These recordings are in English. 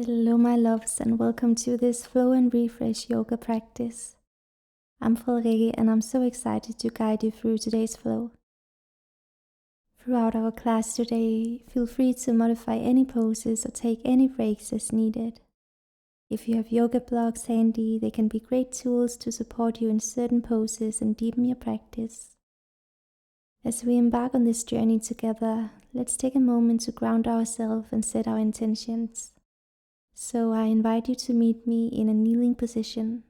Hello, my loves, and welcome to this Flow and Refresh yoga practice. I'm Frederikke, and I'm so excited to guide you through today's flow. Throughout our class today, feel free to modify any poses or take any breaks as needed. If you have yoga blocks handy, they can be great tools to support you in certain poses and deepen your practice. As we embark on this journey together, let's take a moment to ground ourselves and set our intentions. So I invite you to meet me in a kneeling position.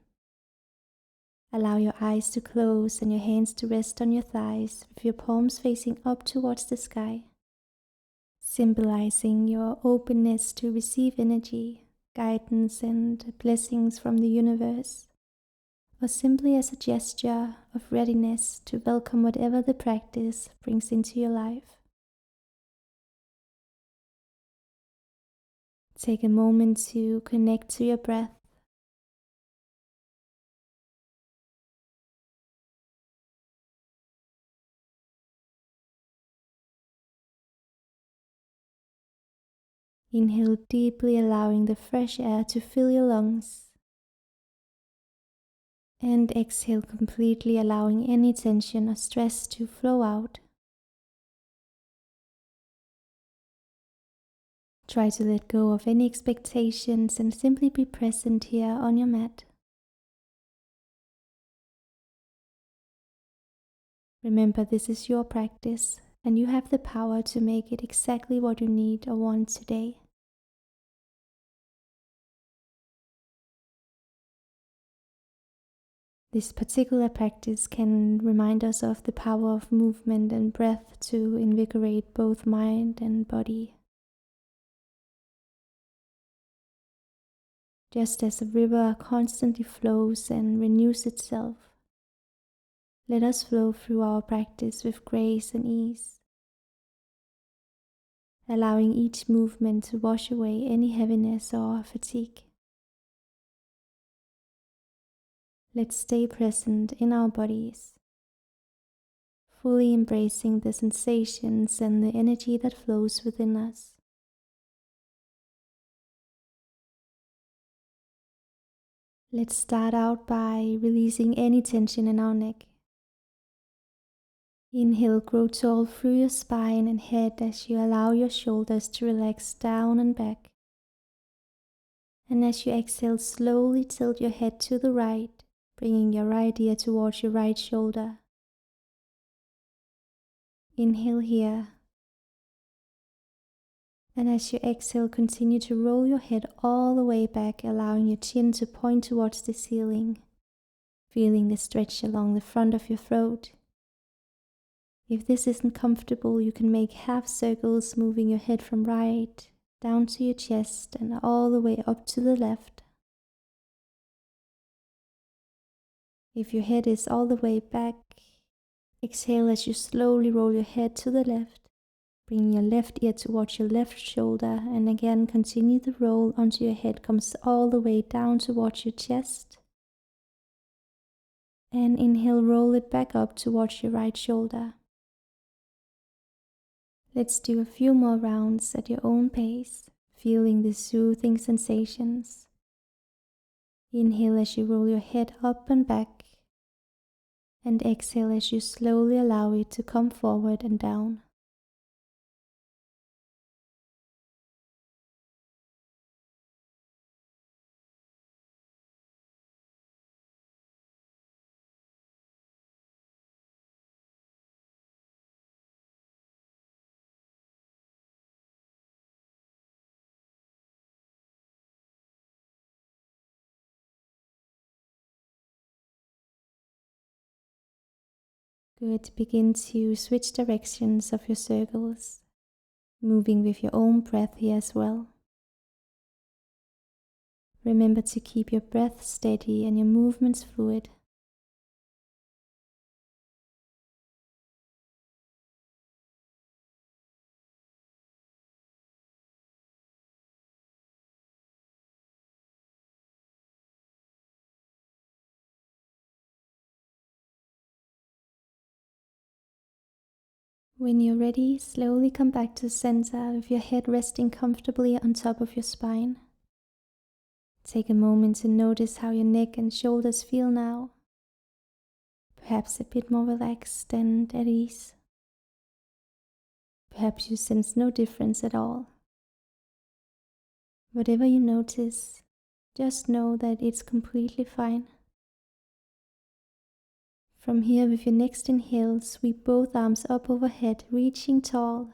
Allow your eyes to close and your hands to rest on your thighs with your palms facing up towards the sky, symbolizing your openness to receive energy, guidance, and blessings from the universe, or simply as a gesture of readiness to welcome whatever the practice brings into your life. Take a moment to connect to your breath. Inhale deeply, allowing the fresh air to fill your lungs. And exhale completely, allowing any tension or stress to flow out. Try to let go of any expectations and simply be present here on your mat. Remember, this is your practice, and you have the power to make it exactly what you need or want today. This particular practice can remind us of the power of movement and breath to invigorate both mind and body. Just as a river constantly flows and renews itself, let us flow through our practice with grace and ease, allowing each movement to wash away any heaviness or fatigue. Let's stay present in our bodies, fully embracing the sensations and the energy that flows within us. Let's start out by releasing any tension in our neck. Inhale, grow tall through your spine and head as you allow your shoulders to relax down and back. And as you exhale, slowly tilt your head to the right, bringing your right ear towards your right shoulder. Inhale here. And as you exhale, continue to roll your head all the way back, allowing your chin to point towards the ceiling, feeling the stretch along the front of your throat. If this isn't comfortable, you can make half circles, moving your head from right down to your chest and all the way up to the left. If your head is all the way back, exhale as you slowly roll your head to the left, bringing your left ear towards your left shoulder, and again continue the roll until your head comes all the way down towards your chest. And inhale, roll it back up towards your right shoulder. Let's do a few more rounds at your own pace, feeling the soothing sensations. Inhale as you roll your head up and back, and exhale as you slowly allow it to come forward and down. Good. Begin to switch directions of your circles, moving with your own breath here as well. Remember to keep your breath steady and your movements fluid. When you're ready, slowly come back to center with your head resting comfortably on top of your spine. Take a moment to notice how your neck and shoulders feel now. Perhaps a bit more relaxed and at ease. Perhaps you sense no difference at all. Whatever you notice, just know that it's completely fine. From here, with your next inhale, sweep both arms up overhead, reaching tall.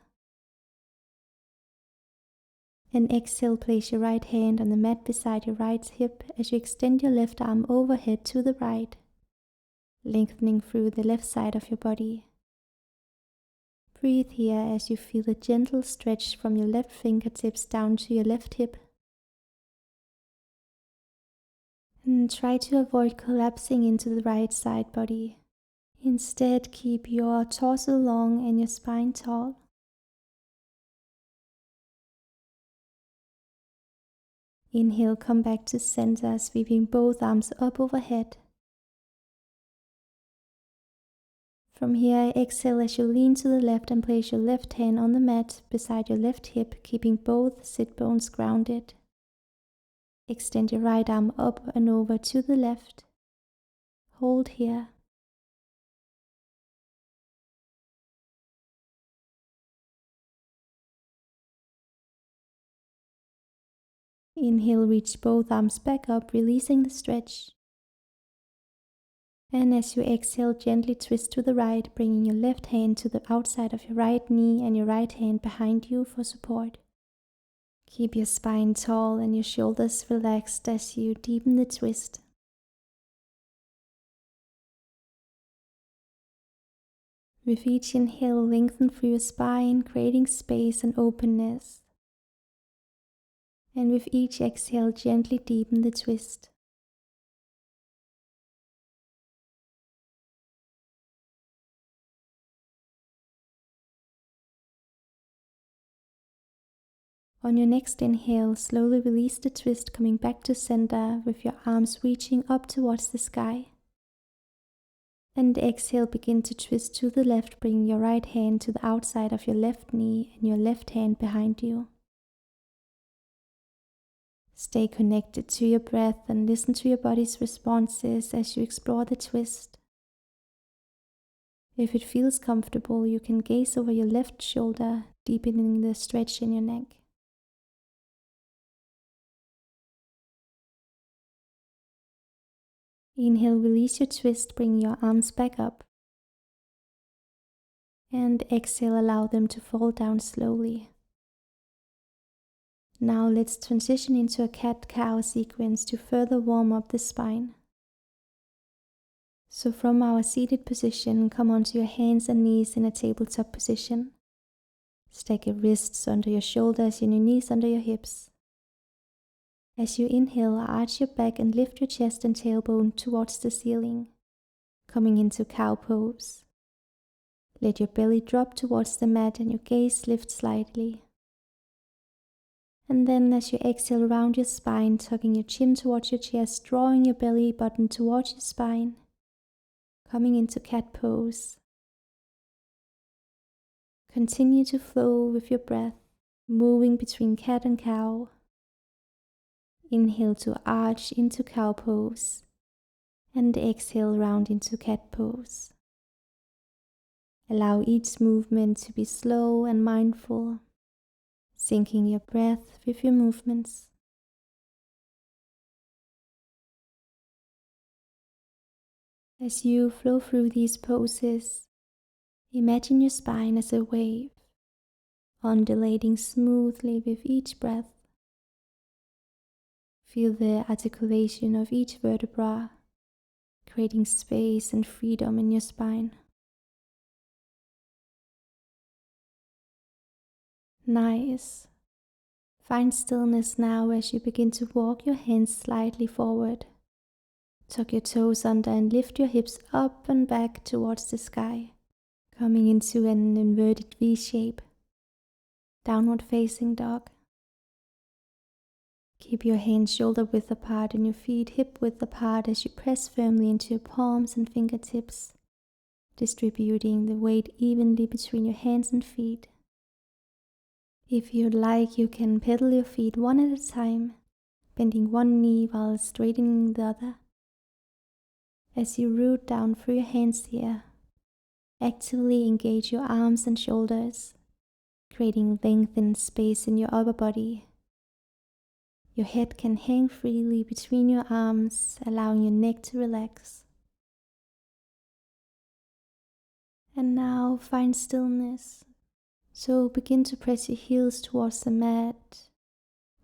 And exhale, place your right hand on the mat beside your right hip as you extend your left arm overhead to the right, lengthening through the left side of your body. Breathe here as you feel a gentle stretch from your left fingertips down to your left hip. And try to avoid collapsing into the right side body. Instead, keep your torso long and your spine tall. Inhale, come back to center, sweeping both arms up overhead. From here, exhale as you lean to the left and place your left hand on the mat beside your left hip, keeping both sit bones grounded. Extend your right arm up and over to the left. Hold here. Inhale, reach both arms back up, releasing the stretch. And as you exhale, gently twist to the right, bringing your left hand to the outside of your right knee and your right hand behind you for support. Keep your spine tall and your shoulders relaxed as you deepen the twist. With each inhale, lengthen through your spine, creating space and openness. And with each exhale, gently deepen the twist. On your next inhale, slowly release the twist, coming back to center with your arms reaching up towards the sky. And exhale, begin to twist to the left, bringing your right hand to the outside of your left knee and your left hand behind you. Stay connected to your breath and listen to your body's responses as you explore the twist. If it feels comfortable, you can gaze over your left shoulder, deepening the stretch in your neck. Inhale, release your twist, bring your arms back up. And exhale, allow them to fall down slowly. Now let's transition into a cat-cow sequence to further warm up the spine. So from our seated position, come onto your hands and knees in a tabletop position. Stack your wrists under your shoulders and your knees under your hips. As you inhale, arch your back and lift your chest and tailbone towards the ceiling, coming into cow pose. Let your belly drop towards the mat and your gaze lift slightly. And then as you exhale, round your spine, tucking your chin towards your chest, drawing your belly button towards your spine, coming into cat pose. Continue to flow with your breath, moving between cat and cow. Inhale to arch into cow pose, and exhale round into cat pose. Allow each movement to be slow and mindful, syncing your breath with your movements. As you flow through these poses, imagine your spine as a wave, undulating smoothly with each breath. Feel the articulation of each vertebra, creating space and freedom in your spine. Nice. Find stillness now as you begin to walk your hands slightly forward. Tuck your toes under and lift your hips up and back towards the sky, coming into an inverted V shape. Downward facing dog. Keep your hands shoulder width apart and your feet hip width apart as you press firmly into your palms and fingertips, distributing the weight evenly between your hands and feet. If you'd like, you can pedal your feet one at a time, bending one knee while straightening the other. As you root down through your hands here, actively engage your arms and shoulders, creating length and space in your upper body. Your head can hang freely between your arms, allowing your neck to relax. And now find stillness. So begin to press your heels towards the mat.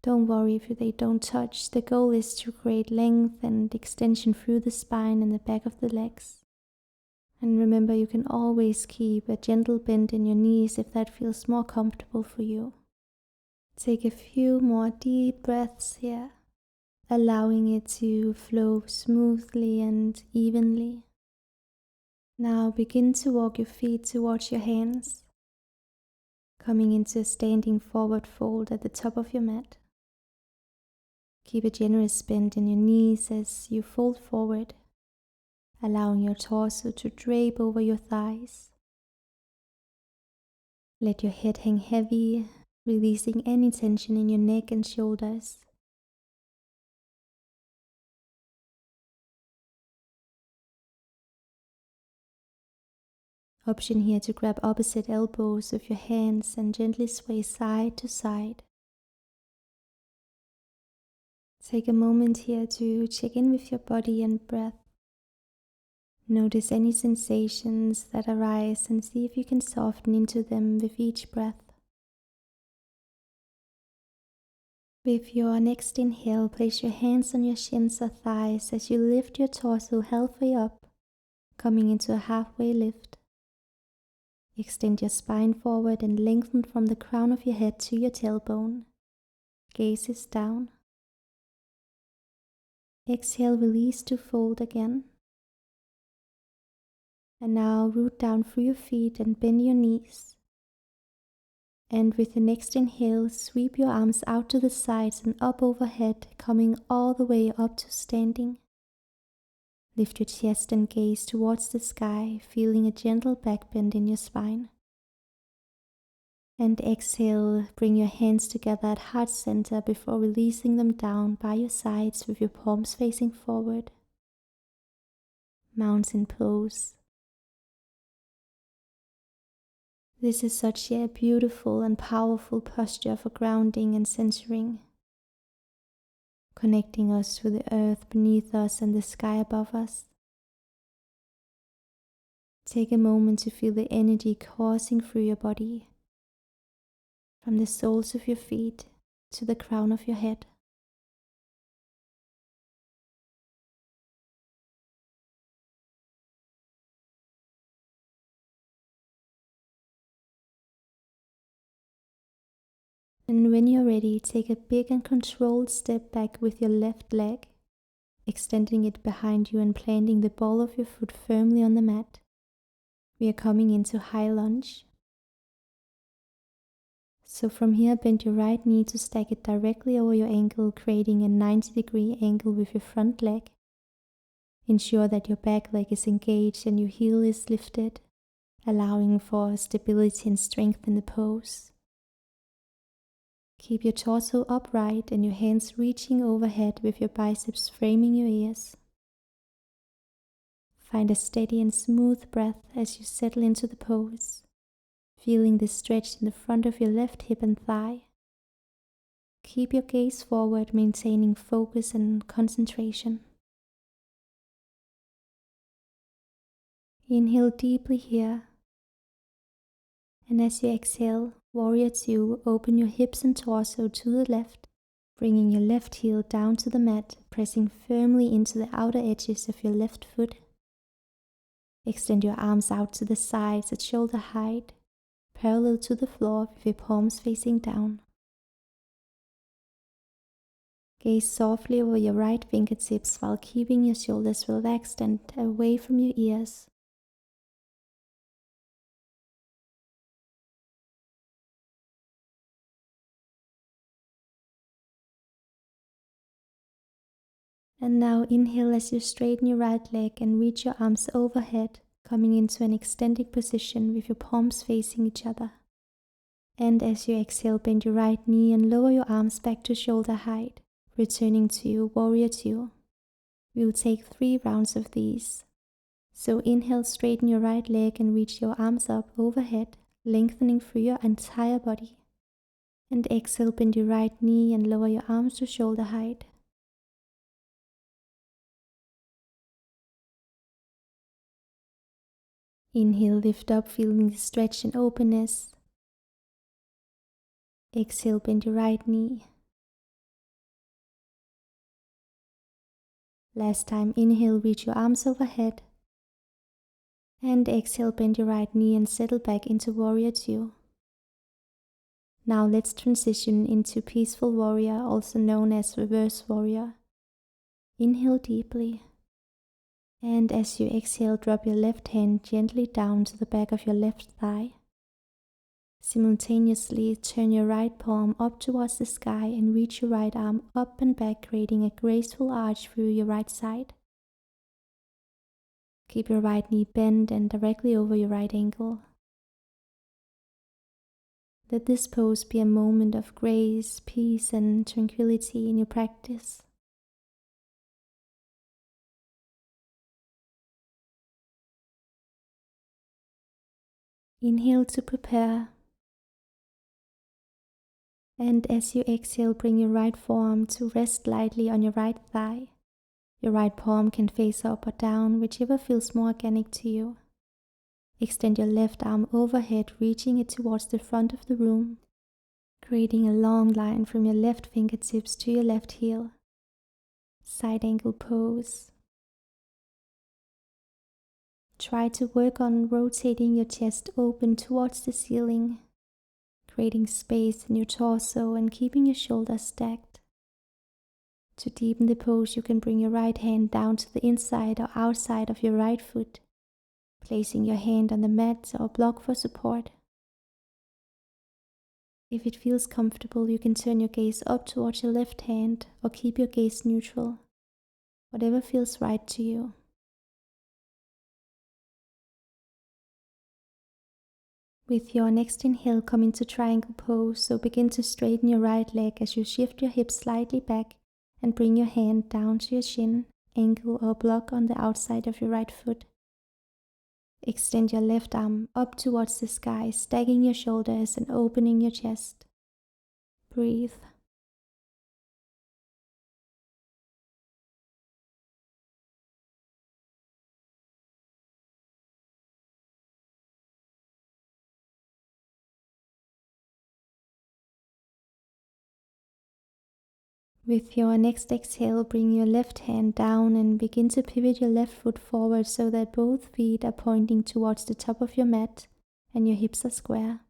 Don't worry if they don't touch. The goal is to create length and extension through the spine and the back of the legs. And remember, you can always keep a gentle bend in your knees if that feels more comfortable for you. Take a few more deep breaths here, allowing it to flow smoothly and evenly. Now begin to walk your feet towards your hands, coming into a standing forward fold at the top of your mat. Keep a generous bend in your knees as you fold forward, allowing your torso to drape over your thighs. Let your head hang heavy, releasing any tension in your neck and shoulders. Option here to grab opposite elbows with your hands and gently sway side to side. Take a moment here to check in with your body and breath. Notice any sensations that arise and see if you can soften into them with each breath. With your next inhale, place your hands on your shins or thighs as you lift your torso halfway up, coming into a halfway lift. Extend your spine forward and lengthen from the crown of your head to your tailbone. Gaze is down. Exhale, release to fold again. And now root down through your feet and bend your knees. And with the next inhale, sweep your arms out to the sides and up overhead, coming all the way up to standing. Lift your chest and gaze towards the sky, feeling a gentle back bend in your spine. And exhale, bring your hands together at heart center before releasing them down by your sides with your palms facing forward. Mountain pose. This is such a beautiful and powerful posture for grounding and centering, connecting us with the earth beneath us and the sky above us. Take a moment to feel the energy coursing through your body, from the soles of your feet to the crown of your head. And when you're ready, take a big and controlled step back with your left leg, extending it behind you and planting the ball of your foot firmly on the mat. We are coming into high lunge. So from here, bend your right knee to stack it directly over your ankle, creating a 90-degree angle with your front leg. Ensure that your back leg is engaged and your heel is lifted, allowing for stability and strength in the pose. Keep your torso upright and your hands reaching overhead with your biceps framing your ears. Find a steady and smooth breath as you settle into the pose, feeling the stretch in the front of your left hip and thigh. Keep your gaze forward, maintaining focus and concentration. Inhale deeply here. And as you exhale, Warrior 2, open your hips and torso to the left, bringing your left heel down to the mat, pressing firmly into the outer edges of your left foot. Extend your arms out to the sides at shoulder height, parallel to the floor with your palms facing down. Gaze softly over your right fingertips while keeping your shoulders relaxed and away from your ears. And now inhale as you straighten your right leg and reach your arms overhead, coming into an extended position with your palms facing each other. And as you exhale, bend your right knee and lower your arms back to shoulder height, Returning to Warrior 2. We will take 3 rounds of these. So inhale, straighten your right leg and reach your arms up overhead, lengthening through your entire body. And exhale, bend your right knee and lower your arms to shoulder height. Inhale, lift up, feeling the stretch and openness. Exhale, bend your right knee. Last time, inhale, reach your arms overhead. And exhale, bend your right knee and settle back into Warrior 2. Now let's transition into Peaceful Warrior, also known as Reverse Warrior. Inhale deeply. And as you exhale, drop your left hand gently down to the back of your left thigh. Simultaneously, turn your right palm up towards the sky and reach your right arm up and back, creating a graceful arch through your right side. Keep your right knee bent and directly over your right ankle. Let this pose be a moment of grace, peace, and tranquility in your practice. Inhale to prepare. And as you exhale, bring your right forearm to rest lightly on your right thigh. Your right palm can face up or down, whichever feels more organic to you. Extend your left arm overhead, reaching it towards the front of the room, creating a long line from your left fingertips to your left heel. Side angle pose. Try to work on rotating your chest open towards the ceiling, creating space in your torso and keeping your shoulders stacked. To deepen the pose, you can bring your right hand down to the inside or outside of your right foot, placing your hand on the mat or block for support. If it feels comfortable, you can turn your gaze up towards your left hand or keep your gaze neutral, whatever feels right to you. With your next inhale, come into triangle pose, so begin to straighten your right leg as you shift your hips slightly back and bring your hand down to your shin, ankle or block on the outside of your right foot. Extend your left arm up towards the sky, stacking your shoulders and opening your chest. Breathe. With your next exhale, bring your left hand down and begin to pivot your left foot forward so that both feet are pointing towards the top of your mat and your hips are square.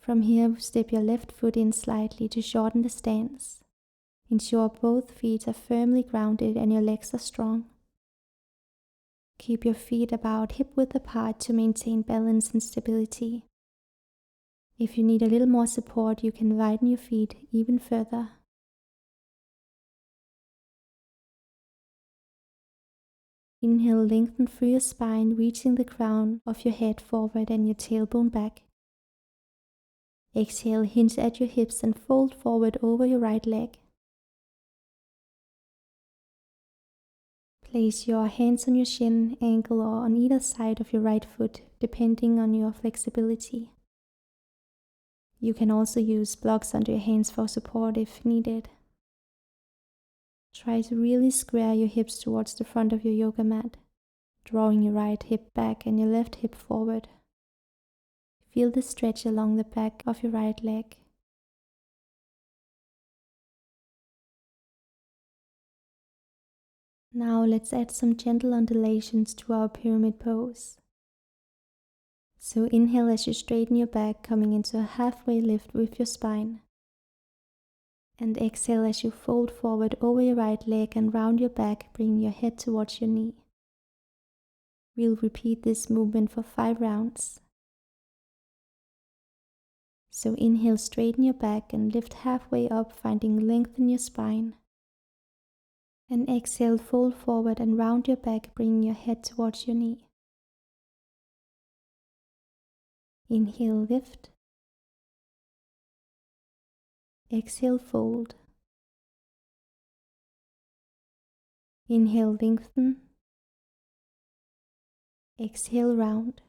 From here, step your left foot in slightly to shorten the stance. Ensure both feet are firmly grounded and your legs are strong. Keep your feet about hip width apart to maintain balance and stability. If you need a little more support, you can widen your feet even further. Inhale, lengthen through your spine, reaching the crown of your head forward and your tailbone back. Exhale, hinge at your hips and fold forward over your right leg. Place your hands on your shin, ankle, or on either side of your right foot, depending on your flexibility. You can also use blocks under your hands for support if needed. Try to really square your hips towards the front of your yoga mat, drawing your right hip back and your left hip forward. Feel the stretch along the back of your right leg. Now let's add some gentle undulations to our pyramid pose. So inhale as you straighten your back, coming into a halfway lift with your spine. And exhale as you fold forward over your right leg and round your back, bringing your head towards your knee. We'll repeat this movement for 5 rounds. So inhale, straighten your back and lift halfway up, finding length in your spine. And exhale, fold forward and round your back, bringing your head towards your knee. Inhale, lift. Exhale, fold. Inhale, lengthen. Exhale, round.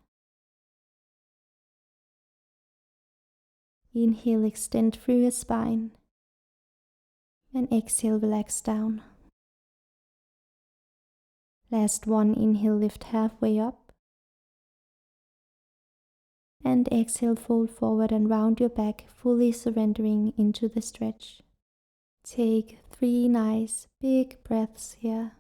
Inhale, extend through your spine. And exhale, relax down. Last one, inhale, lift halfway up. And exhale, fold forward and round your back, fully surrendering into the stretch. Take 3 nice big breaths here.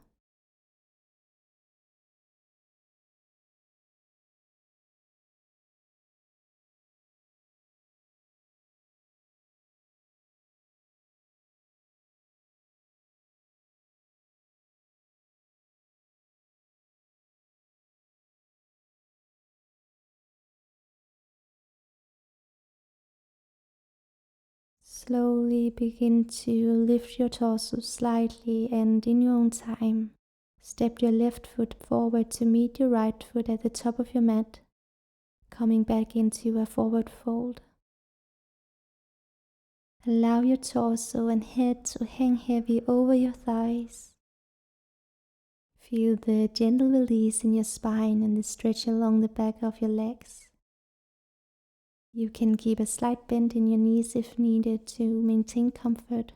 Slowly begin to lift your torso slightly, and in your own time, step your left foot forward to meet your right foot at the top of your mat, coming back into a forward fold. Allow your torso and head to hang heavy over your thighs. Feel the gentle release in your spine and the stretch along the back of your legs. You can keep a slight bend in your knees if needed to maintain comfort.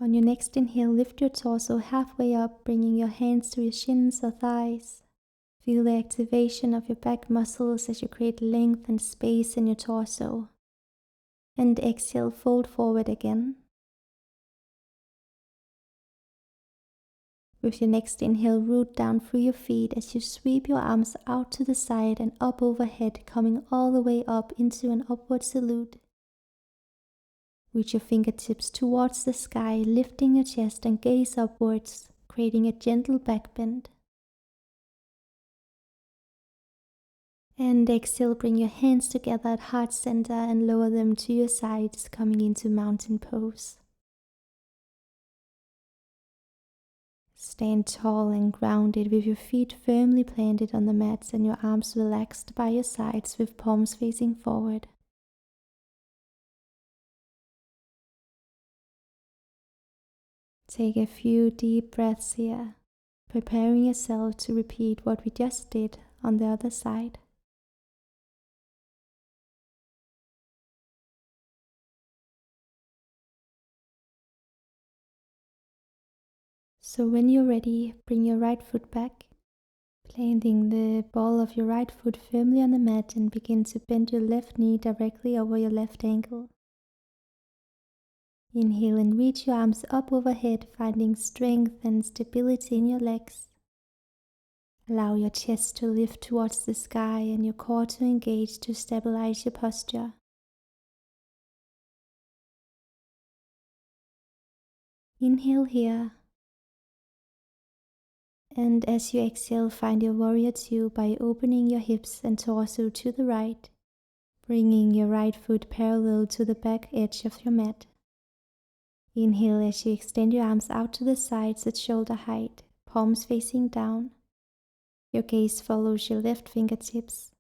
On your next inhale, lift your torso halfway up, bringing your hands to your shins or thighs. Feel the activation of your back muscles as you create length and space in your torso. And exhale, fold forward again. With your next inhale, root down through your feet as you sweep your arms out to the side and up overhead, coming all the way up into an upward salute. Reach your fingertips towards the sky, lifting your chest and gaze upwards, creating a gentle back bend. And exhale, bring your hands together at heart center and lower them to your sides, coming into mountain pose. Stand tall and grounded with your feet firmly planted on the mats and your arms relaxed by your sides with palms facing forward. Take a few deep breaths here, preparing yourself to repeat what we just did on the other side. So when you're ready, bring your right foot back, planting the ball of your right foot firmly on the mat, and begin to bend your left knee directly over your left ankle. Inhale and reach your arms up overhead, finding strength and stability in your legs. Allow your chest to lift towards the sky and your core to engage to stabilize your posture. Inhale here. And as you exhale, find your warrior two by opening your hips and torso to the right, bringing your right foot parallel to the back edge of your mat. Inhale as you extend your arms out to the sides at shoulder height, palms facing down. Your gaze follows your left fingertips.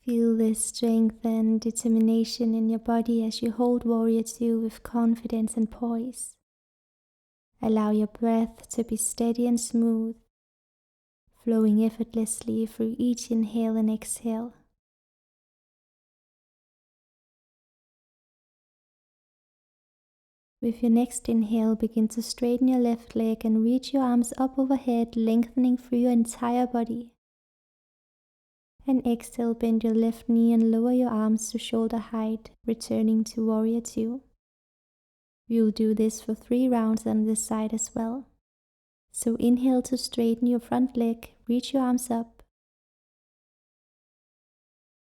Feel the strength and determination in your body as you hold warrior two with confidence and poise. Allow your breath to be steady and smooth, flowing effortlessly through each inhale and exhale. With your next inhale, begin to straighten your left leg and reach your arms up overhead, lengthening through your entire body. And exhale, bend your left knee and lower your arms to shoulder height, returning to warrior two. You'll do this for 3 rounds on this side as well. So inhale to straighten your front leg, reach your arms up.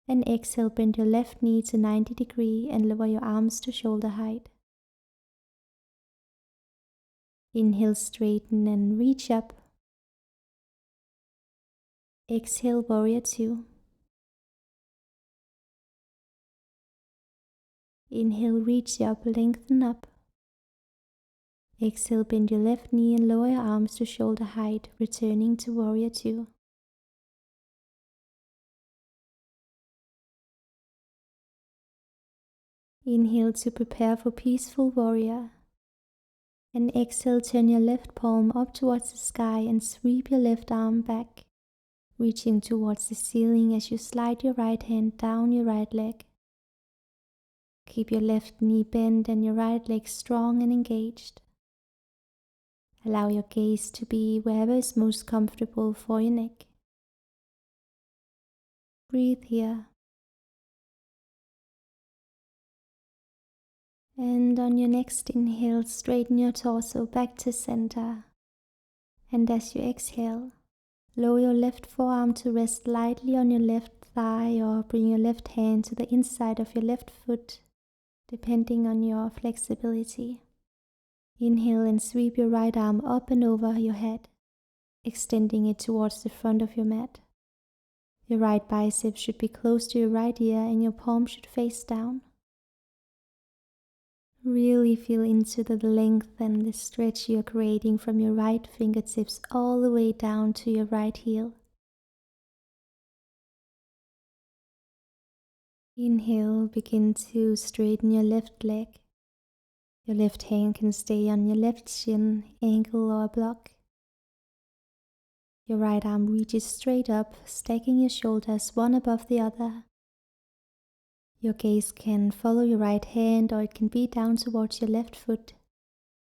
And exhale, bend your left knee to 90 degrees and lower your arms to shoulder height. Inhale, straighten and reach up. Exhale, warrior two. Inhale, reach up, lengthen up. Exhale, bend your left knee and lower your arms to shoulder height, returning to warrior two. Inhale to prepare for peaceful warrior. And exhale, turn your left palm up towards the sky and sweep your left arm back, reaching towards the ceiling as you slide your right hand down your right leg. Keep your left knee bent and your right leg strong and engaged. Allow your gaze to be wherever is most comfortable for your neck. Breathe here. And on your next inhale, straighten your torso back to center. And as you exhale, lower your left forearm to rest lightly on your left thigh, or bring your left hand to the inside of your left foot, depending on your flexibility. Inhale and sweep your right arm up and over your head, extending it towards the front of your mat. Your right bicep should be close to your right ear and your palm should face down. Really feel into the length and the stretch you're creating from your right fingertips all the way down to your right heel. Inhale, begin to straighten your left leg. Your left hand can stay on your left shin, ankle or block. Your right arm reaches straight up, stacking your shoulders one above the other. Your gaze can follow your right hand or it can be down towards your left foot,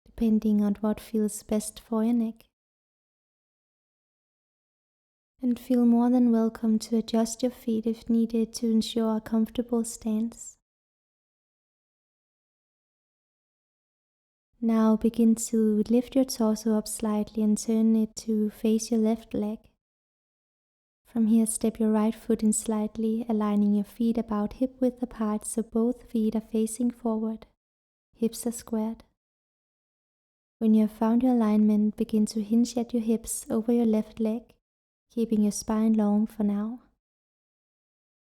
depending on what feels best for your neck. And feel more than welcome to adjust your feet if needed to ensure a comfortable stance. Now begin to lift your torso up slightly and turn it to face your left leg. From here, step your right foot in slightly, aligning your feet about hip width apart so both feet are facing forward. Hips are squared. When you have found your alignment, begin to hinge at your hips over your left leg, keeping your spine long for now.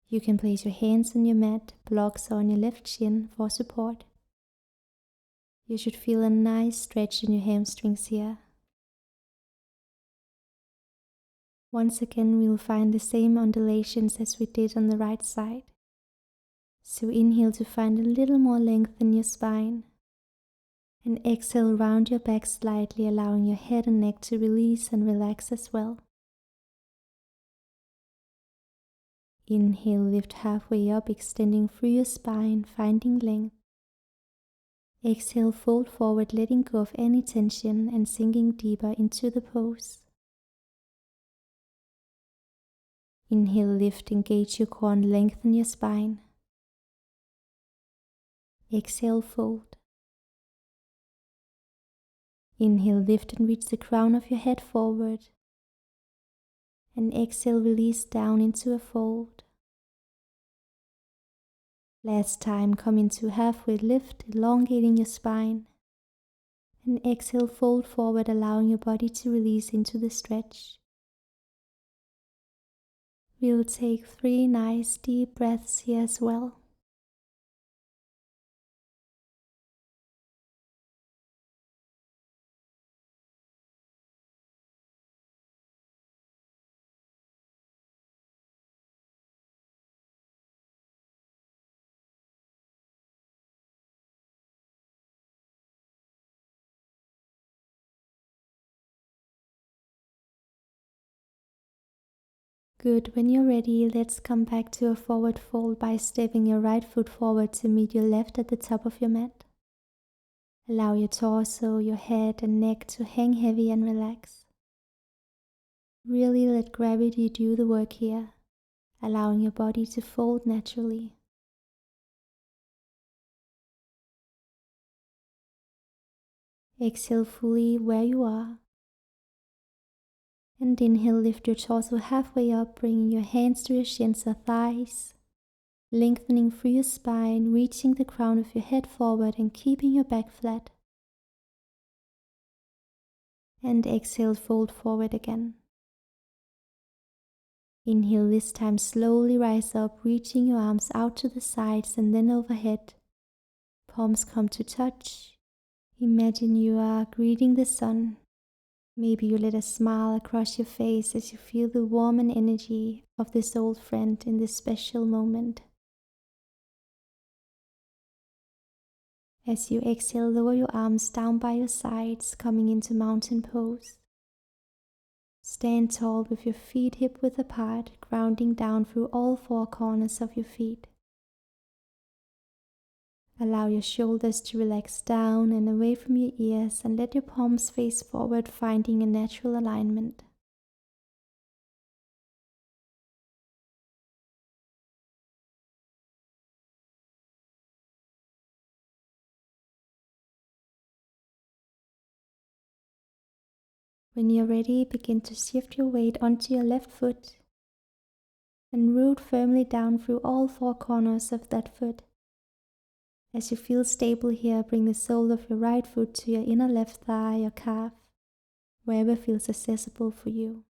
You can place your hands on your mat, blocks or on your left shin for support. You should feel a nice stretch in your hamstrings here. Once again, we'll find the same undulations as we did on the right side. So inhale to find a little more length in your spine. And exhale, round your back slightly, allowing your head and neck to release and relax as well. Inhale, lift halfway up, extending through your spine, finding length. Exhale, fold forward, letting go of any tension and sinking deeper into the pose. Inhale, lift, engage your core and lengthen your spine. Exhale, fold. Inhale, lift and reach the crown of your head forward. And exhale, release down into a fold. Last time, come into halfway lift, elongating your spine. And exhale, fold forward, allowing your body to release into the stretch. We'll take 3 nice deep breaths here as well. Good, when you're ready, let's come back to a forward fold by stepping your right foot forward to meet your left at the top of your mat. Allow your torso, your head and neck to hang heavy and relax. Really let gravity do the work here, allowing your body to fold naturally. Exhale fully where you are. And inhale, lift your torso halfway up, bringing your hands to your shins or thighs, lengthening through your spine, reaching the crown of your head forward and keeping your back flat. And exhale, fold forward again. Inhale, this time slowly rise up, reaching your arms out to the sides and then overhead. Palms come to touch. Imagine you are greeting the sun. Maybe you let a smile across your face as you feel the warmth and energy of this old friend in this special moment. As you exhale, lower your arms down by your sides, coming into mountain pose. Stand tall with your feet hip-width apart, grounding down through all four corners of your feet. Allow your shoulders to relax down and away from your ears, and let your palms face forward, finding a natural alignment. When you're ready, begin to shift your weight onto your left foot and root firmly down through all four corners of that foot. As you feel stable here, bring the sole of your right foot to your inner left thigh or calf, wherever feels accessible for you.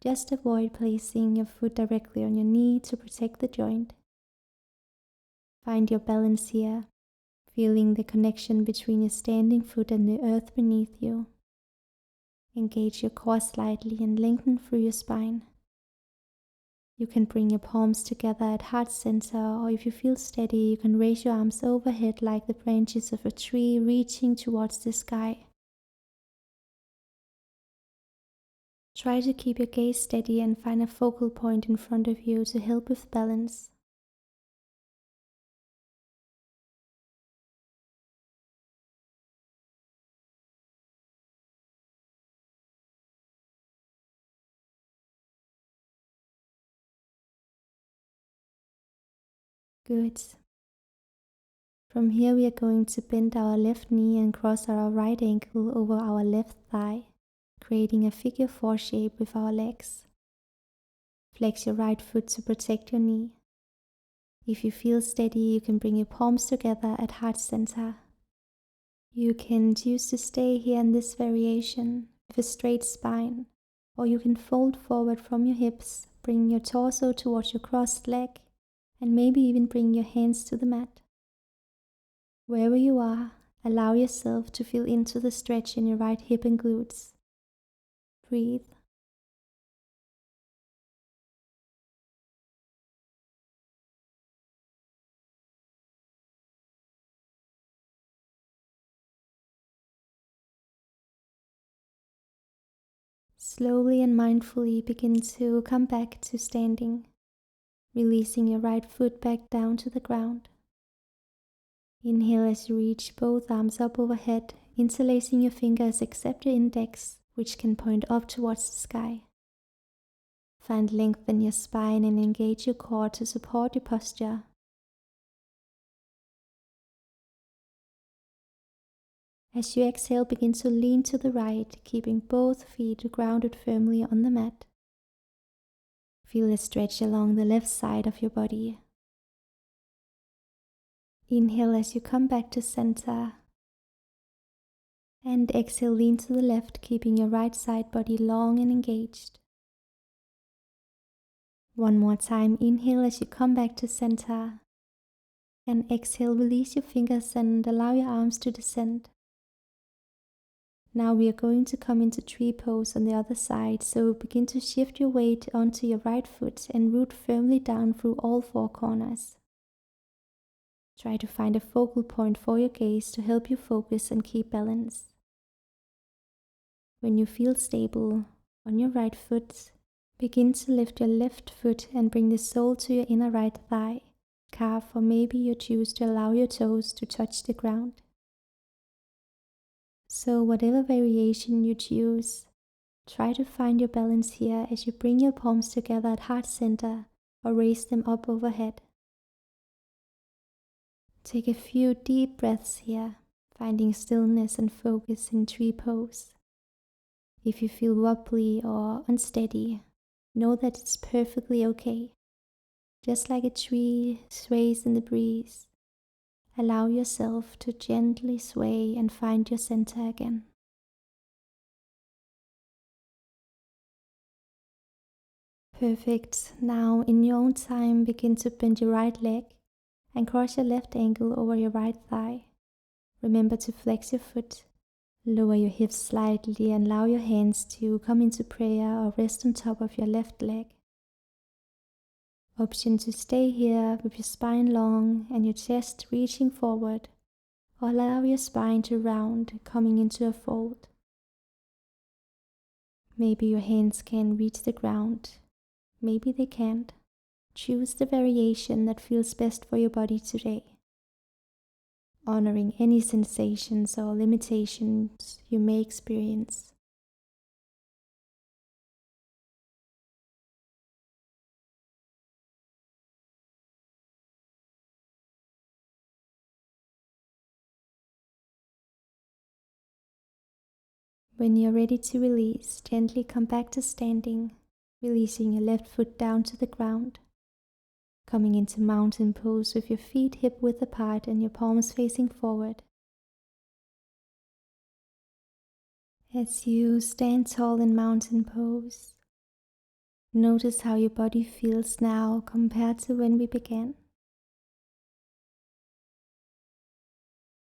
Just avoid placing your foot directly on your knee to protect the joint. Find your balance here, feeling the connection between your standing foot and the earth beneath you. Engage your core slightly and lengthen through your spine. You can bring your palms together at heart center, or if you feel steady, you can raise your arms overhead like the branches of a tree reaching towards the sky. Try to keep your gaze steady and find a focal point in front of you to help with balance. Good. From here we are going to bend our left knee and cross our right ankle over our left thigh, creating a figure 4 shape with our legs. Flex your right foot to protect your knee. If you feel steady, you can bring your palms together at heart center. You can choose to stay here in this variation with a straight spine, or you can fold forward from your hips, bring your torso towards your crossed leg, and maybe even bring your hands to the mat. Wherever you are, allow yourself to feel into the stretch in your right hip and glutes. Breathe. Slowly and mindfully begin to come back to standing, releasing your right foot back down to the ground. Inhale as you reach both arms up overhead, interlacing your fingers except your index, which can point up towards the sky. Find length in your spine and engage your core to support your posture. As you exhale, begin to lean to the right, keeping both feet grounded firmly on the mat. Feel a stretch along the left side of your body. Inhale as you come back to center. And exhale, lean to the left, keeping your right side body long and engaged. One more time, inhale as you come back to center. And exhale, release your fingers and allow your arms to descend. Now we are going to come into tree pose on the other side, so begin to shift your weight onto your right foot and root firmly down through all four corners. Try to find a focal point for your gaze to help you focus and keep balance. When you feel stable on your right foot, begin to lift your left foot and bring the sole to your inner right thigh, calf, or maybe you choose to allow your toes to touch the ground. So whatever variation you choose, try to find your balance here as you bring your palms together at heart center or raise them up overhead. Take a few deep breaths here, finding stillness and focus in tree pose. If you feel wobbly or unsteady, know that it's perfectly okay. Just like a tree sways in the breeze, allow yourself to gently sway and find your center again. Perfect. Now, in your own time, begin to bend your right leg and cross your left ankle over your right thigh. Remember to flex your foot, lower your hips slightly, and allow your hands to come into prayer or rest on top of your left leg. Option to stay here with your spine long and your chest reaching forward, or allow your spine to round, coming into a fold. Maybe your hands can reach the ground, maybe they can't. Choose the variation that feels best for your body today, honoring any sensations or limitations you may experience. When you're ready to release, gently come back to standing, releasing your left foot down to the ground, coming into mountain pose with your feet hip width apart and your palms facing forward. As you stand tall in mountain pose, notice how your body feels now compared to when we began.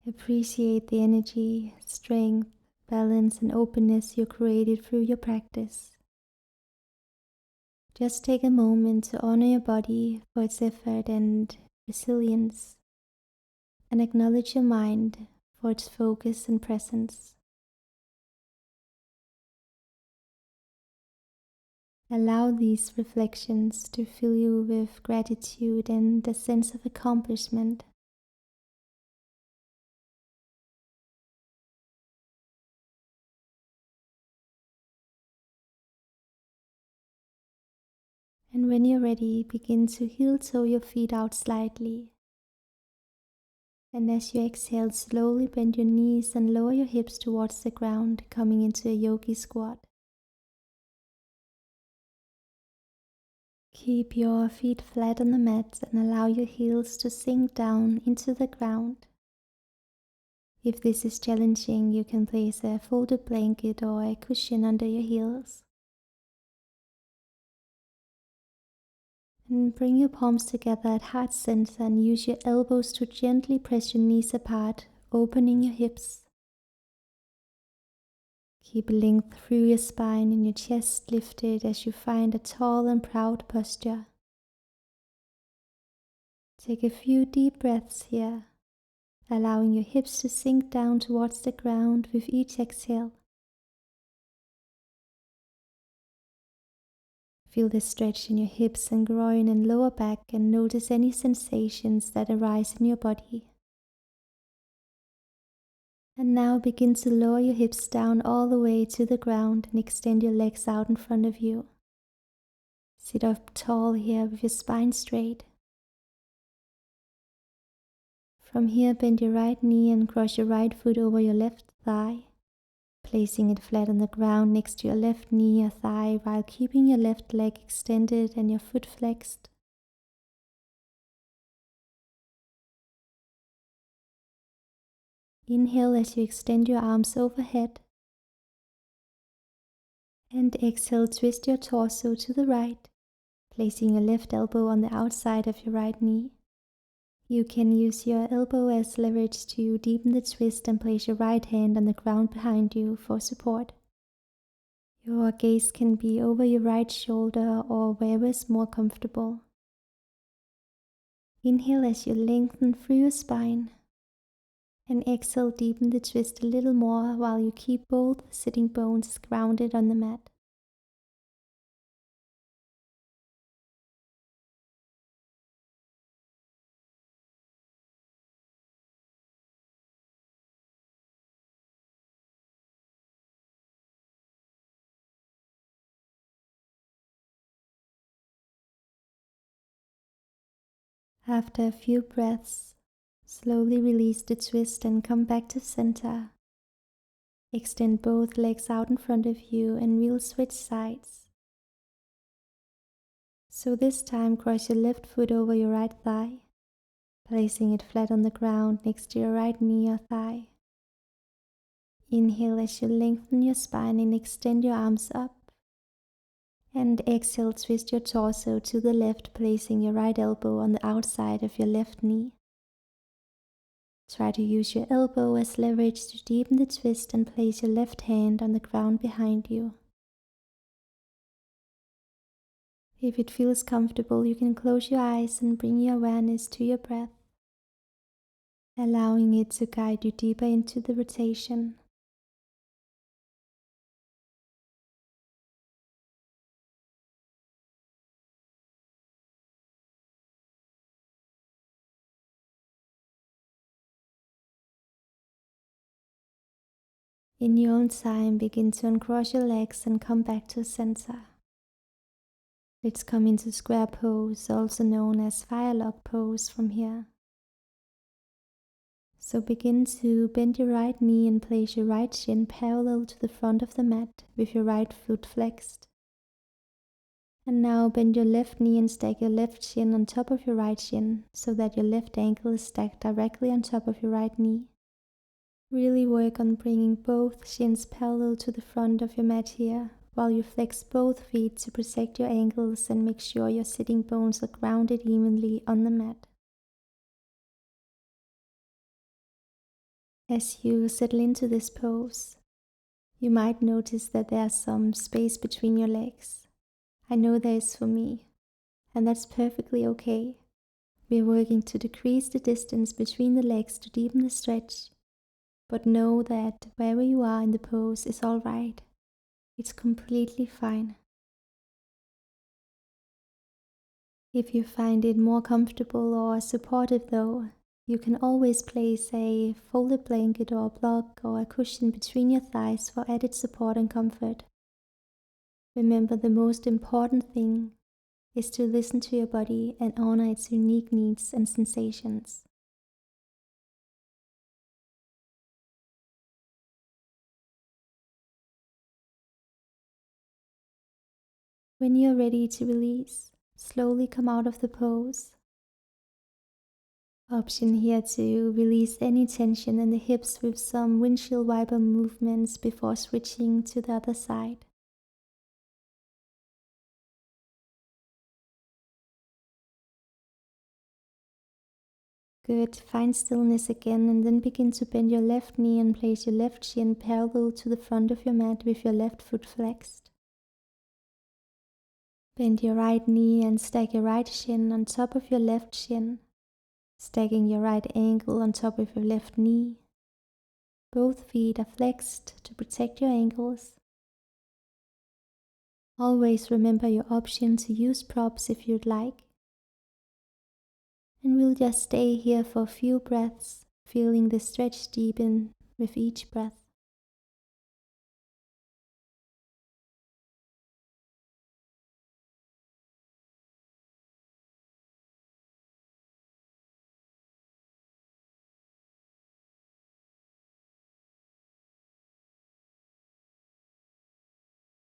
Appreciate the energy, strength, balance, and openness you created through your practice. Just take a moment to honor your body for its effort and resilience, and acknowledge your mind for its focus and presence. Allow these reflections to fill you with gratitude and a sense of accomplishment. And when you're ready, begin to heel-toe your feet out slightly. And as you exhale, slowly bend your knees and lower your hips towards the ground, coming into a yogi squat. Keep your feet flat on the mat and allow your heels to sink down into the ground. If this is challenging, you can place a folded blanket or a cushion under your heels. And bring your palms together at heart center and use your elbows to gently press your knees apart, opening your hips. Keep length through your spine and your chest lifted as you find a tall and proud posture. Take a few deep breaths here, allowing your hips to sink down towards the ground with each exhale. Feel the stretch in your hips and groin and lower back, and notice any sensations that arise in your body. And now begin to lower your hips down all the way to the ground and extend your legs out in front of you. Sit up tall here with your spine straight. From here, bend your right knee and cross your right foot over your left thigh, placing it flat on the ground next to your left knee or thigh while keeping your left leg extended and your foot flexed. Inhale as you extend your arms overhead, and exhale, twist your torso to the right, placing your left elbow on the outside of your right knee. You can use your elbow as leverage to deepen the twist and place your right hand on the ground behind you for support. Your gaze can be over your right shoulder or wherever is more comfortable. Inhale as you lengthen through your spine, and exhale, deepen the twist a little more while you keep both sitting bones grounded on the mat. After a few breaths, slowly release the twist and come back to center. Extend both legs out in front of you and we'll switch sides. So this time, cross your left foot over your right thigh, placing it flat on the ground next to your right knee or thigh. Inhale as you lengthen your spine and extend your arms up. And exhale, twist your torso to the left, placing your right elbow on the outside of your left knee. Try to use your elbow as leverage to deepen the twist and place your left hand on the ground behind you. If it feels comfortable, you can close your eyes and bring your awareness to your breath. allowing it to guide you deeper into the rotation. In your own time, begin to uncross your legs and come back to center. Let's come into square pose, also known as firelog pose from here. So begin to bend your right knee and place your right shin parallel to the front of the mat with your right foot flexed. And now bend your left knee and stack your left shin on top of your right shin so that your left ankle is stacked directly on top of your right knee. Really work on bringing both shins parallel to the front of your mat here, while you flex both feet to protect your ankles and make sure your sitting bones are grounded evenly on the mat. As you settle into this pose, you might notice that there's some space between your legs. I know there is for me, and that's perfectly okay. We're working to decrease the distance between the legs to deepen the stretch, but know that wherever you are in the pose is all right. It's completely fine. If you find it more comfortable or supportive though, you can always place a folded blanket or a block or a cushion between your thighs for added support and comfort. Remember, the most important thing is to listen to your body and honor its unique needs and sensations. When you're ready to release, slowly come out of the pose. Option here to release any tension in the hips with some windshield wiper movements before switching to the other side. Good, find stillness again and then begin to bend your left knee and place your left shin parallel to the front of your mat with your left foot flexed. Bend your right knee and stack your right shin on top of your left shin, stacking your right ankle on top of your left knee. Both feet are flexed to protect your ankles. Always remember your option to use props if you'd like. And we'll just stay here for a few breaths, feeling the stretch deepen with each breath.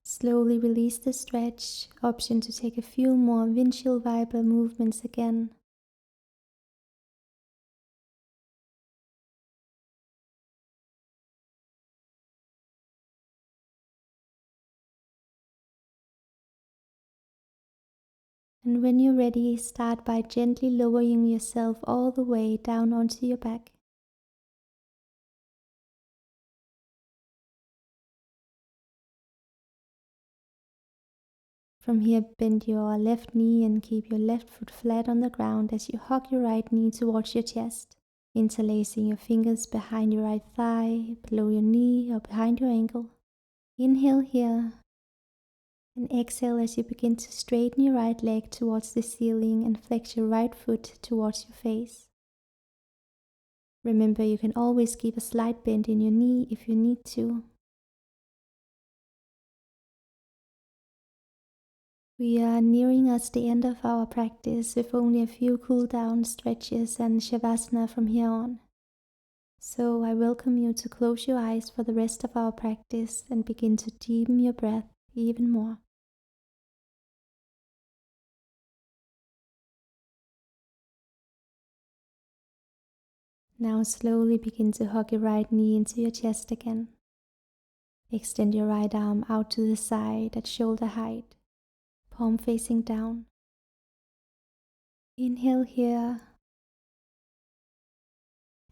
Slowly release the stretch, option to take a few more windshield wiper movements again. And when you're ready, start by gently lowering yourself all the way down onto your back. From here, bend your left knee and keep your left foot flat on the ground as you hug your right knee towards your chest, interlacing your fingers behind your right thigh, below your knee or behind your ankle. Inhale here and exhale as you begin to straighten your right leg towards the ceiling and flex your right foot towards your face. Remember, you can always keep a slight bend in your knee if you need to. We are nearing us the end of our practice with only a few cool down stretches and Shavasana from here on. So I welcome you to close your eyes for the rest of our practice and begin to deepen your breath even more. Now slowly begin to hug your right knee into your chest again. Extend your right arm out to the side at shoulder height, palm facing down. Inhale here.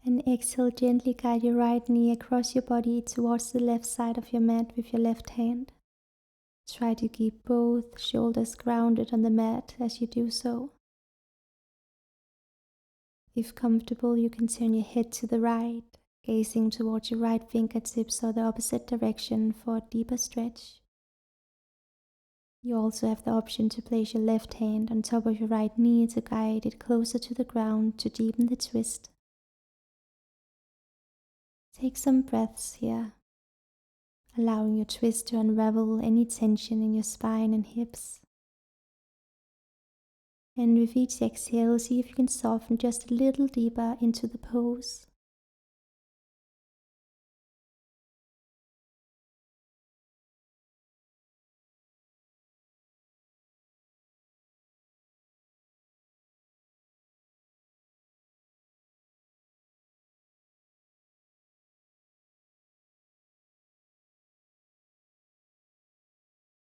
And exhale, gently guide your right knee across your body towards the left side of your mat with your left hand. Try to keep both shoulders grounded on the mat as you do so. If comfortable, you can turn your head to the right, gazing towards your right fingertips or the opposite direction for a deeper stretch. You also have the option to place your left hand on top of your right knee to guide it closer to the ground to deepen the twist. Take some breaths here, allowing your twist to unravel any tension in your spine and hips. And with each exhale, see if you can soften just a little deeper into the pose.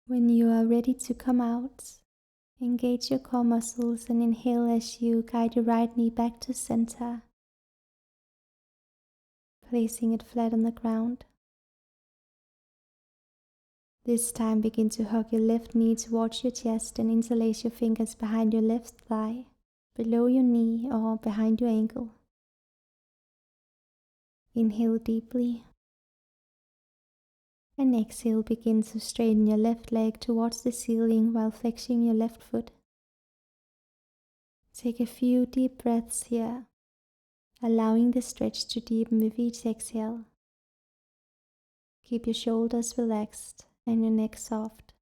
When you are ready to come out, engage your core muscles and inhale as you guide your right knee back to center, placing it flat on the ground. This time begin to hug your left knee towards your chest and interlace your fingers behind your left thigh, below your knee or behind your ankle. Inhale deeply. And exhale, begin to straighten your left leg towards the ceiling while flexing your left foot. Take a few deep breaths here, allowing the stretch to deepen with each exhale. Keep your shoulders relaxed and your neck soft.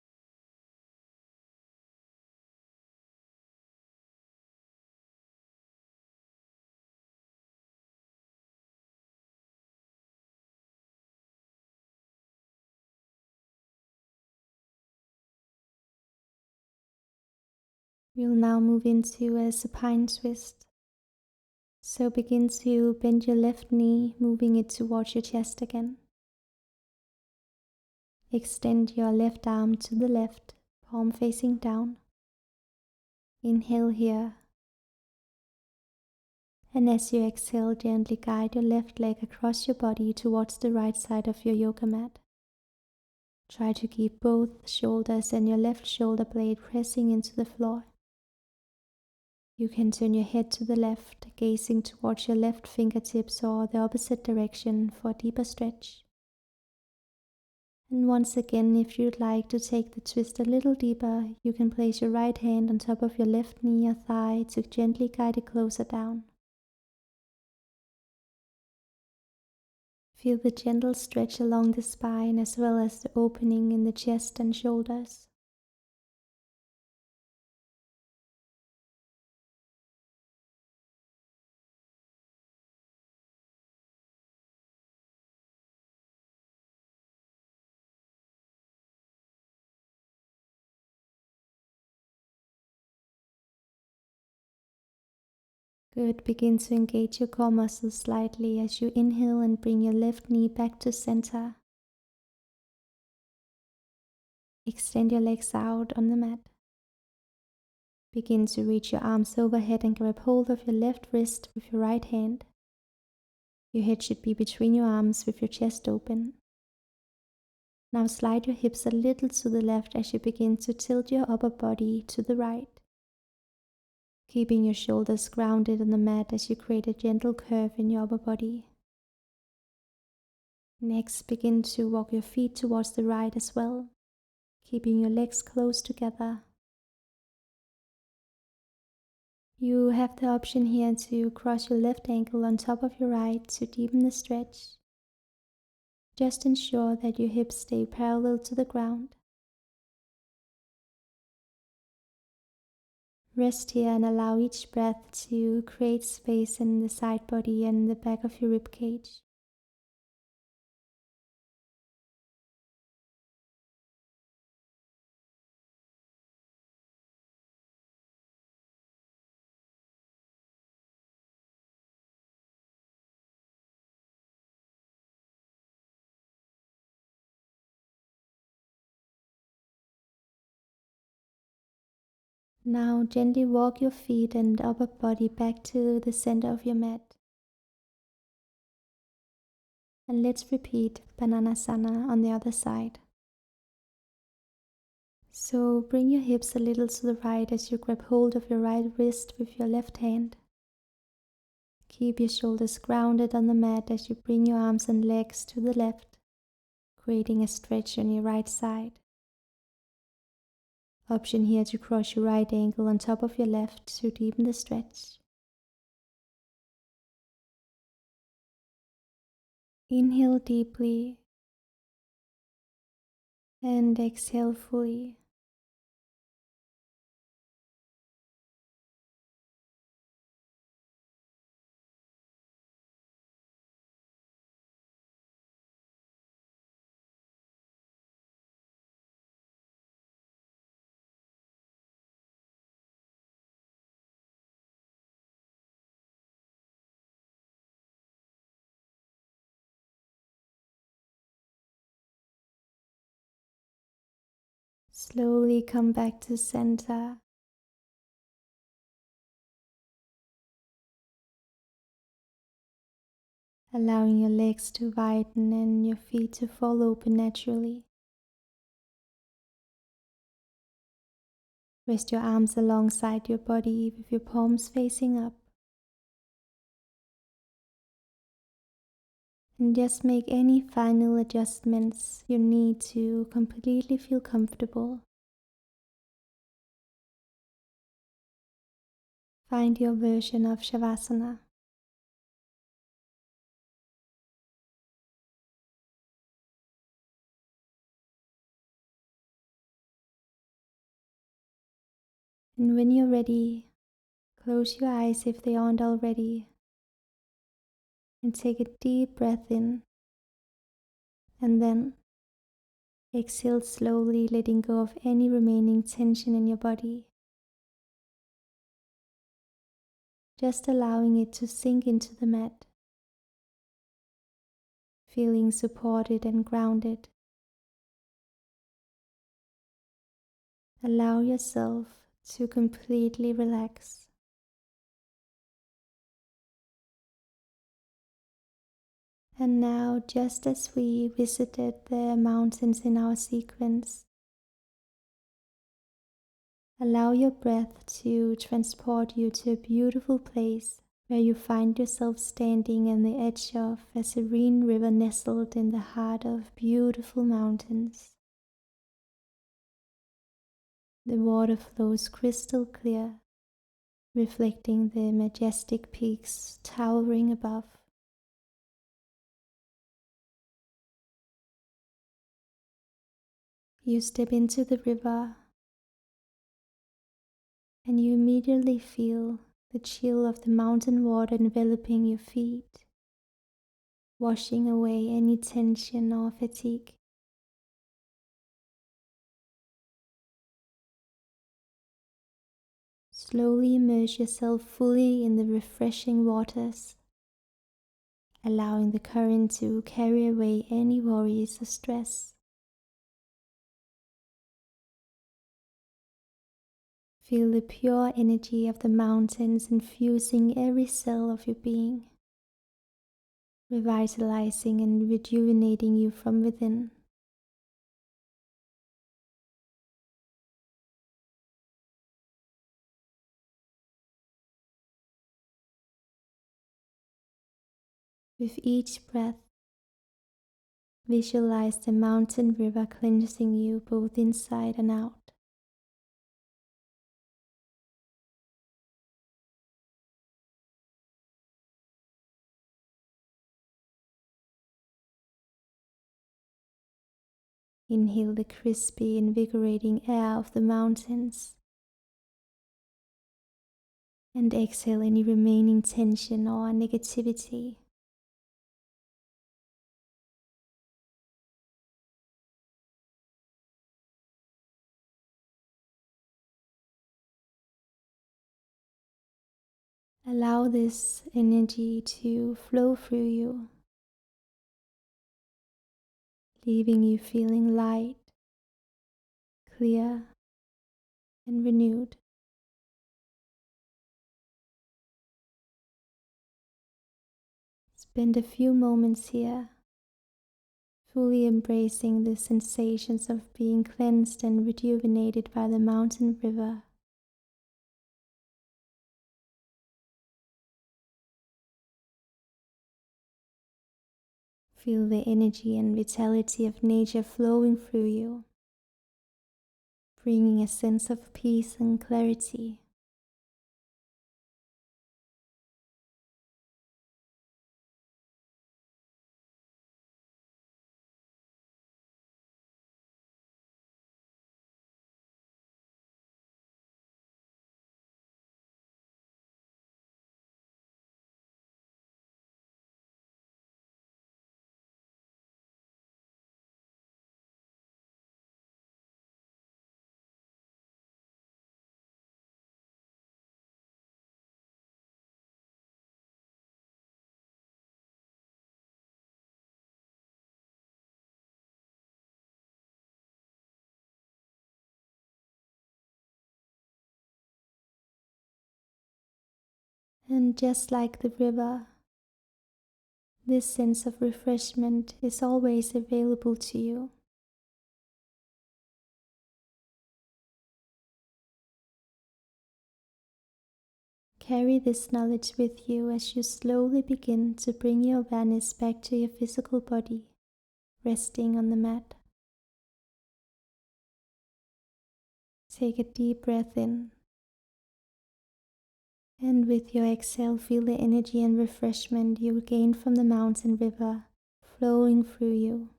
We'll now move into a supine twist. So begin to bend your left knee, moving it towards your chest again. Extend your left arm to the left, palm facing down. Inhale here. And as you exhale, gently guide your left leg across your body towards the right side of your yoga mat. Try to keep both shoulders and your left shoulder blade pressing into the floor. You can turn your head to the left, gazing towards your left fingertips or the opposite direction for a deeper stretch. And once again, if you'd like to take the twist a little deeper, you can place your right hand on top of your left knee or thigh to gently guide it closer down. Feel the gentle stretch along the spine as well as the opening in the chest and shoulders. Good, begin to engage your core muscles slightly as you inhale and bring your left knee back to center. Extend your legs out on the mat. Begin to reach your arms overhead and grab hold of your left wrist with your right hand. Your head should be between your arms with your chest open. Now slide your hips a little to the left as you begin to tilt your upper body to the right. Keeping your shoulders grounded on the mat as you create a gentle curve in your upper body. Next, begin to walk your feet towards the right as well, keeping your legs close together. You have the option here to cross your left ankle on top of your right to deepen the stretch. Just ensure that your hips stay parallel to the ground. Rest here and allow each breath to create space in the side body and the back of your rib cage. Now gently walk your feet and upper body back to the center of your mat. And let's repeat Bananasana on the other side. So bring your hips a little to the right as you grab hold of your right wrist with your left hand. Keep your shoulders grounded on the mat as you bring your arms and legs to the left, creating a stretch on your right side. Option here to cross your right ankle on top of your left to deepen the stretch. Inhale deeply and exhale fully. Slowly come back to center. Allowing your legs to widen and your feet to fall open naturally. Rest your arms alongside your body with your palms facing up. And just make any final adjustments you need to completely feel comfortable. Find your version of Shavasana. And when you're ready, close your eyes if they aren't already, and take a deep breath in, and then exhale slowly, letting go of any remaining tension in your body. Just allowing it to sink into the mat, feeling supported and grounded. Allow yourself to completely relax. And now, just as we visited the mountains in our sequence, allow your breath to transport you to a beautiful place where you find yourself standing on the edge of a serene river nestled in the heart of beautiful mountains. The water flows crystal clear, reflecting the majestic peaks towering above. You step into the river and you immediately feel the chill of the mountain water enveloping your feet, washing away any tension or fatigue. Slowly immerse yourself fully in the refreshing waters, allowing the current to carry away any worries or stress. Feel the pure energy of the mountains infusing every cell of your being, revitalizing and rejuvenating you from within. With each breath, visualize the mountain river cleansing you both inside and out. Inhale the crispy, invigorating air of the mountains, and exhale any remaining tension or negativity. Allow this energy to flow through you, leaving you feeling light, clear, and renewed. Spend a few moments here, fully embracing the sensations of being cleansed and rejuvenated by the mountain river. Feel the energy and vitality of nature flowing through you, bringing a sense of peace and clarity. And just like the river, this sense of refreshment is always available to you. Carry this knowledge with you as you slowly begin to bring your awareness back to your physical body, resting on the mat. Take a deep breath in, and with your exhale, feel the energy and refreshment you gain from the mountain river flowing through you.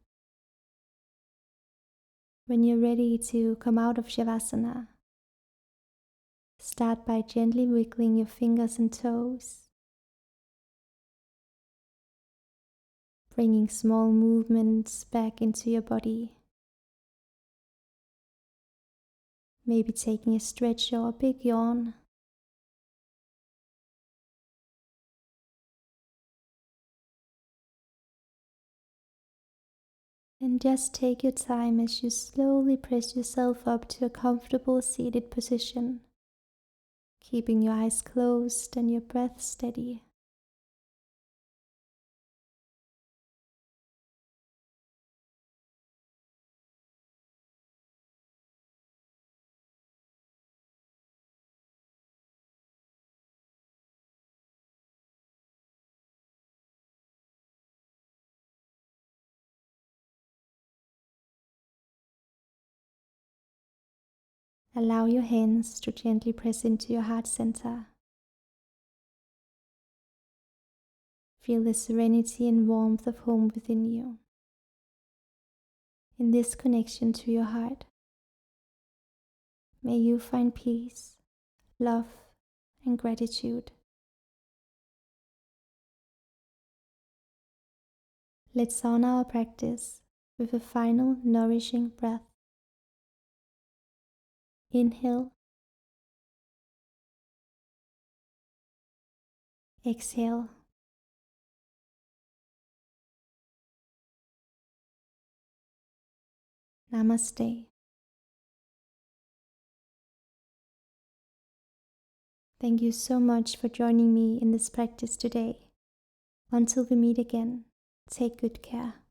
When you're ready to come out of Shavasana, start by gently wiggling your fingers and toes, bringing small movements back into your body. Maybe taking a stretch or a big yawn. And just take your time as you slowly press yourself up to a comfortable seated position, keeping your eyes closed and your breath steady. Allow your hands to gently press into your heart center. Feel the serenity and warmth of home within you. In this connection to your heart, may you find peace, love, and gratitude. Let's honor our practice with a final nourishing breath. Inhale, exhale. Namaste. Thank you so much for joining me in this practice today. Until we meet again, take good care.